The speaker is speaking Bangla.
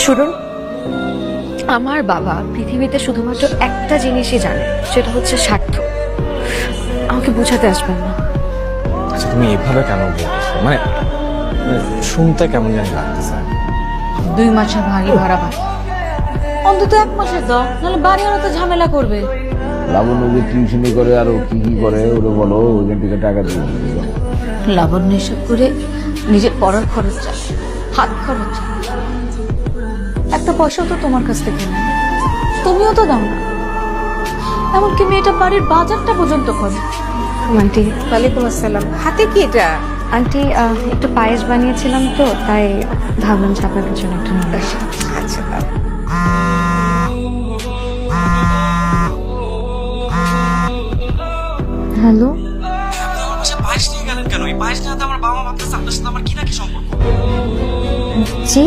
শুনুন, আমার বাবা পৃথিবীতে শুধুমাত্র একটা জিনিসই জানে, সেটা হচ্ছে স্বার্থ। আমাকে বোঝাতে আসবেন না। আচ্ছা, তুমি এভাবে কেন বলতেছো? মানে শুনতে কেমন জানি লাগতেছে। 2 মাসের ভাড়া বাকি, অন্তত 1 মাসের দাও, নাহলে বাড়িওয়ালা তো ঝামেলা করবে। লাবণ্য যে টিউশনি করে আরো কি কি করে ওরে বলো, ওইখান থেকে টাকা দিয়ে দিবে। লাবণ্য হিসাব করে নিজের পড়ার খরচ চায়, হাত খরচ চায়। একটা পয়সাও তো তোমার কাছ থেকে নেই, তুমিও তো দাও না। এমনকি মেয়েটা বাড়ির বাজারটা পর্যন্ত করে। আন্টি, ওয়ালাইকুম আসসালাম। হাতে কি এটা? আন্টি একটু পায়েস বানিয়েছিলাম তো, তাই ভাবলাম যে আপনাদের জন্য একটু নিয়ে আসি। আচ্ছা দাও। হ্যালো, পায়েস নিয়ে গেলেন কেন? এই পায়েস নিয়ে আমার বাবা মা ভাবতেছে আপনার সাথে আমার কি না কি সম্পর্ক। জি।